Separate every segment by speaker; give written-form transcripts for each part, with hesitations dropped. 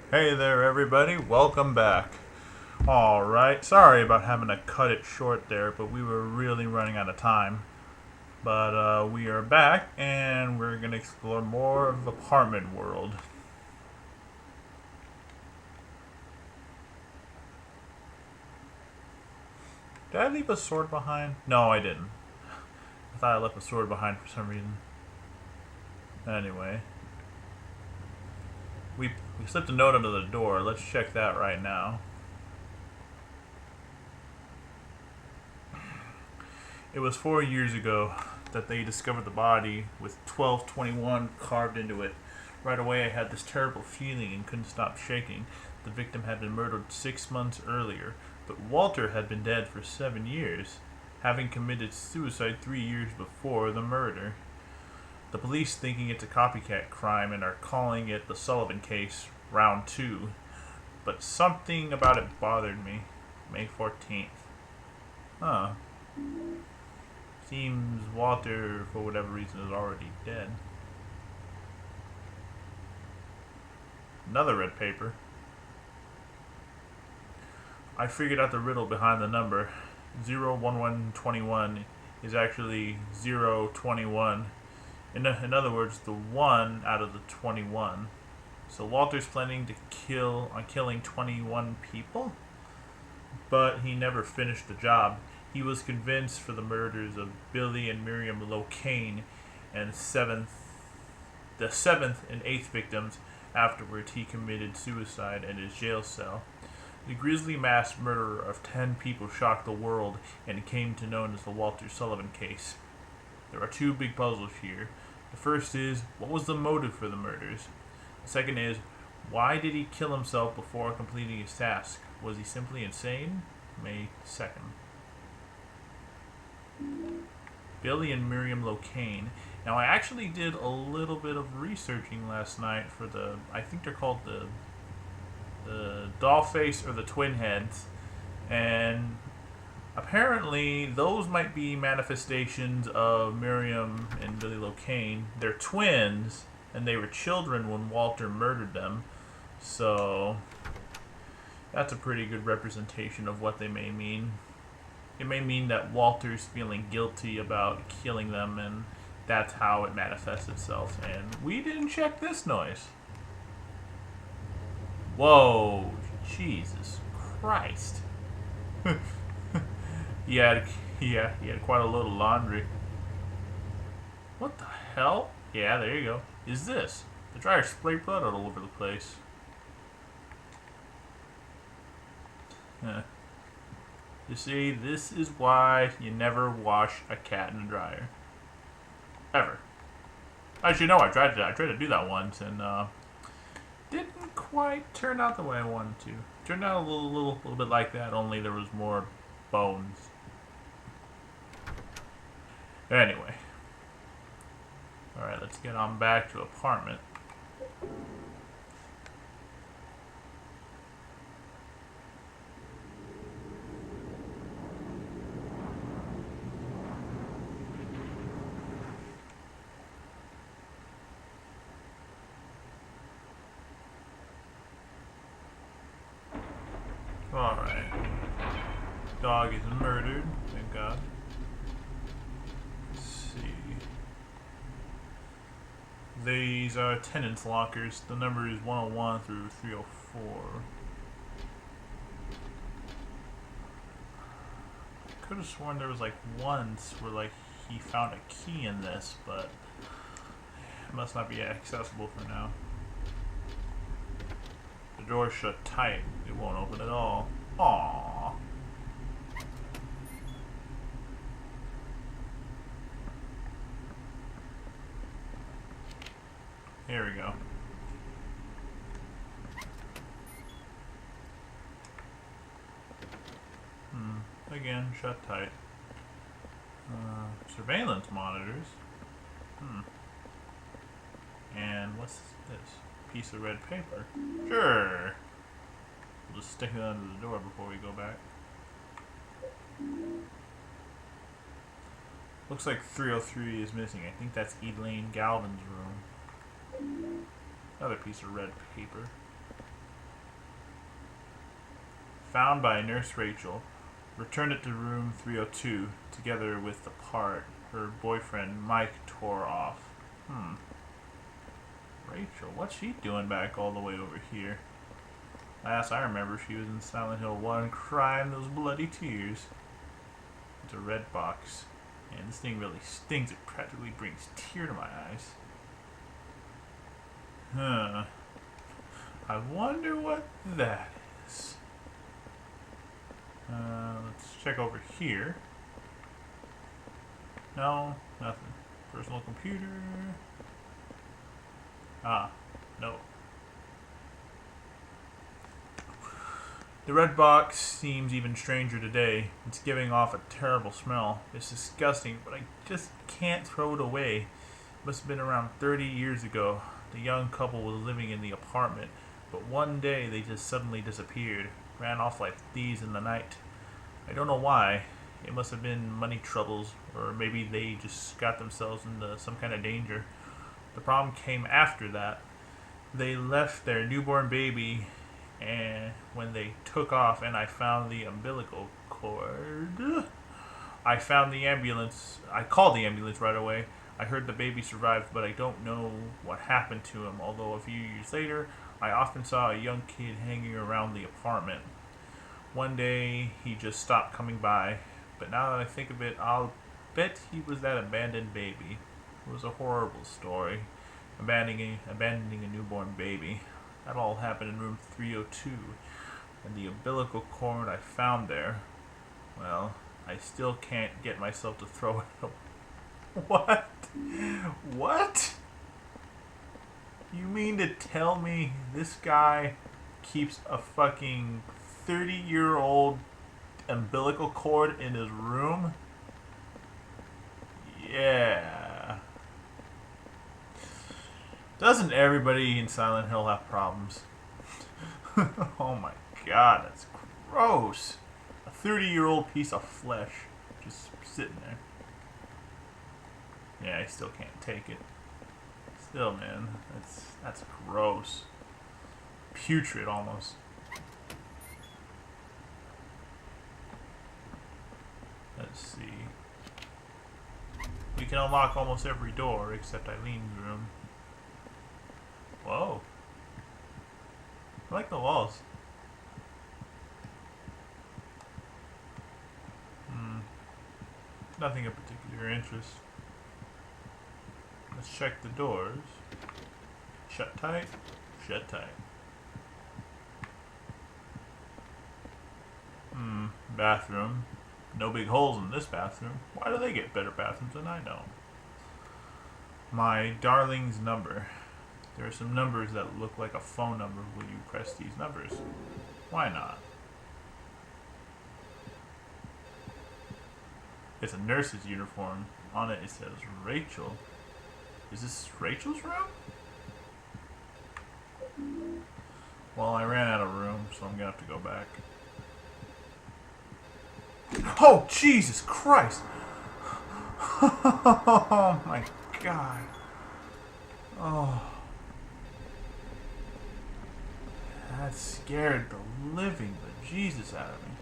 Speaker 1: Hey there, everybody. Welcome back. Alright, sorry about having to cut it short there, but we were really running out of time. But we are back, and we're going to explore more of Apartment World. Did I leave a sword behind? No, I didn't. I thought I left a sword behind for some reason. Anyway, we slipped a note under the door. Let's check that right now. It was 4 years ago that they discovered the body with 1221 carved into it. Right away, I had this terrible feeling and couldn't stop shaking. The victim had been murdered 6 months earlier, but Walter had been dead for 7 years, having committed suicide 3 years before the murder. The police thinking it's a copycat crime and are calling it the Sullivan case, round 2. But something about it bothered me. May 14th. Huh. Seems Walter, for whatever reason, is already dead. Another red paper. I figured out the riddle behind the number. 01121 is actually 021. In other words, the 1 out of the 21. So Walter's planning to killing 21 people? But he never finished the job. He was convinced for the murders of Billy and Miriam Locane and the seventh and eighth victims. Afterwards, he committed suicide in his jail cell. The grisly mass murderer of 10 people shocked the world and came to known as the Walter Sullivan case. There are two big puzzles here. The first is, what was the motive for the murders? The second is, why did he kill himself before completing his task? Was he simply insane? May 2nd. Billy and Miriam Locane. Now, I actually did a little bit of researching last night for I think they're called the Dollface or the Twin Heads, and apparently those might be manifestations of Miriam and Billy Locane. They're twins, and they were children when Walter murdered them, so that's a pretty good representation of what they may mean. It may mean that Walter's feeling guilty about killing them, and that's how it manifests itself. And we didn't check this noise. Whoa, Jesus Christ. he had quite a load of laundry. What the hell? Yeah, there you go. Is this? The dryer sprayed blood all over the place. You see, this is why you never wash a cat in a dryer. Ever. Actually, no, I tried to do that once, and didn't quite turn out the way I wanted to. Turned out a little bit like that, only there was more bones. Anyway. Alright, let's get on back to apartment. Alright. Dog is murdered, thank God. Let's see. These are tenants' lockers. The number is 101 through 304. I could have sworn there was like once where like he found a key in this, but it must not be accessible for now. The door's shut tight. It won't open at all. Aww. Here we go. Again, shut tight. Surveillance monitors. And what's this? Piece of red paper. Sure. We'll just stick it under the door before we go back. Looks like 303 is missing. I think that's Elaine Galvin's room. Another piece of red paper. Found by Nurse Rachel. Returned it to room 302, together with the part her boyfriend Mike tore off. Rachel, what's she doing back all the way over here? Last I remember, she was in Silent Hill 1 crying those bloody tears. It's a red box. And this thing really stings. It practically brings a tear to my eyes. I wonder what that is. Let's check over here. No, nothing. Personal computer. No. The red box seems even stranger today. It's giving off a terrible smell. It's disgusting, but I just can't throw it away. It must have been around 30 years ago. The young couple was living in the apartment, but one day they just suddenly disappeared. Ran off like thieves in the night. I don't know why. It must have been money troubles, or maybe they just got themselves into some kind of danger. The problem came after that. They left their newborn baby, and when they took off and I found the umbilical cord, I found the ambulance. I called the ambulance right away. I heard the baby survived, but I don't know what happened to him, although a few years later, I often saw a young kid hanging around the apartment. One day, he just stopped coming by, but now that I think of it, I'll bet he was that abandoned baby. It was a horrible story, abandoning a newborn baby. That all happened in room 302, and the umbilical cord I found there, well, I still can't get myself to throw it away. What? What? You mean to tell me this guy keeps a fucking 30-year-old umbilical cord in his room? Yeah. Doesn't everybody in Silent Hill have problems? Oh my god, that's gross. A 30-year-old piece of flesh just sitting there. Yeah, I still can't take it. Still, man, that's gross. Putrid almost. Let's see. We can unlock almost every door except Eileen's room. Whoa. I like the walls. Nothing of particular interest. Let's check the doors. Shut tight. Shut tight. Bathroom. No big holes in this bathroom. Why do they get better bathrooms than I know? My darling's number. There are some numbers that look like a phone number. Will you press these numbers? Why not? It's a nurse's uniform. On it says Rachel. Is this Rachel's room? Well, I ran out of room, so I'm gonna have to go back. Oh, Jesus Christ! Oh my god. Oh. That scared the living bejesus out of me.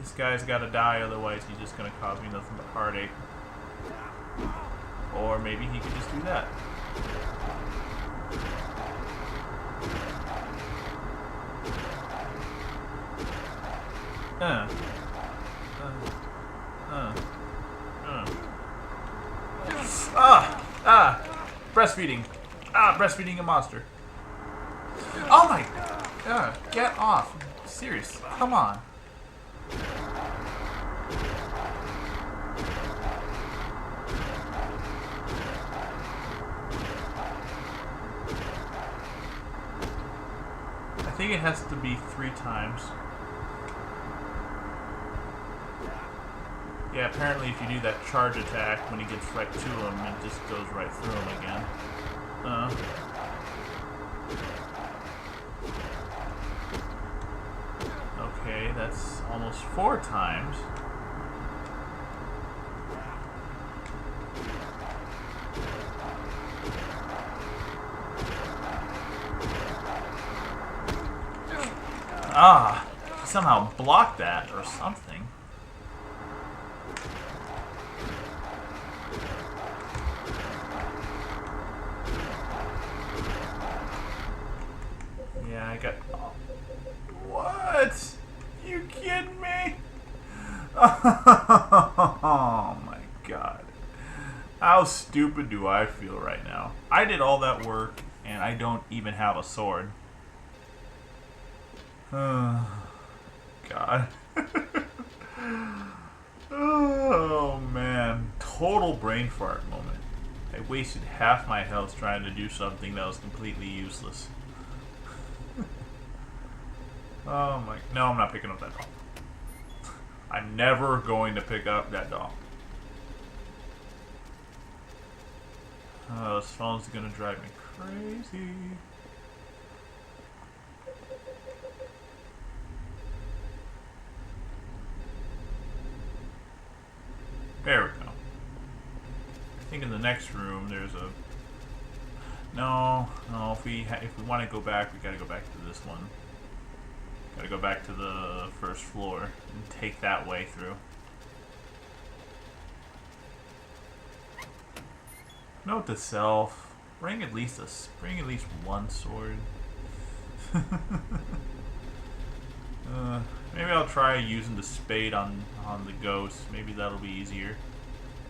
Speaker 1: This guy's gotta die, otherwise he's just gonna cause me nothing but heartache. Or maybe he could just do that. Breastfeeding. Breastfeeding a monster. Oh my god. Get off. Seriously. Come on. I think it has to be 3 times. Yeah, apparently if you do that charge attack, when he gets right to him, it just goes right through him again. Okay, that's almost 4 times. Ah, somehow blocked that or something. Yeah, I got... What? You kidding me? Oh my god. How stupid do I feel right now? I did all that work and I don't even have a sword. God. Oh man. Total brain fart moment. I wasted half my health trying to do something that was completely useless. Oh my... No, I'm not picking up that doll. I'm never going to pick up that doll. Oh, this phone's gonna drive me crazy. There we go. I think in the next room there's a... No, if we want to go back, we gotta go back to this one. Gotta go back to the first floor and take that way through. Note to self: bring at least one sword. Maybe I'll try using the spade on the ghost. Maybe that'll be easier.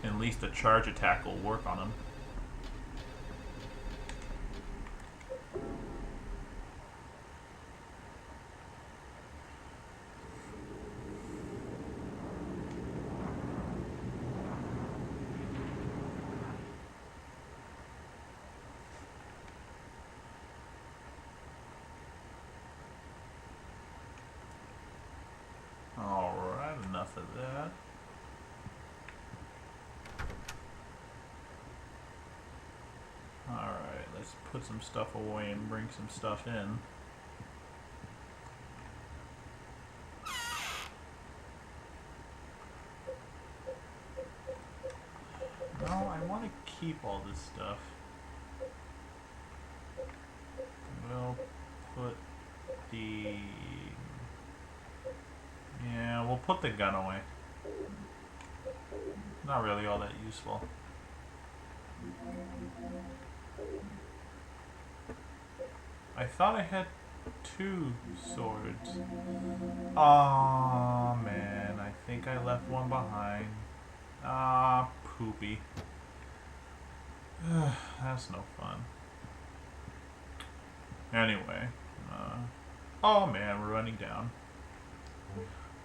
Speaker 1: And at least the charge attack will work on him. Alright, enough of that. Alright, let's put some stuff away and bring some stuff in. No, I want to keep all this stuff. We'll put the... Yeah, we'll put the gun away. Not really all that useful. I thought I had 2 swords. Aw, man. I think I left one behind. Ah, poopy. That's no fun. Anyway. Oh, man. We're running down.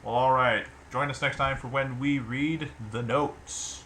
Speaker 1: Well, alright. Join us next time for when we read the notes.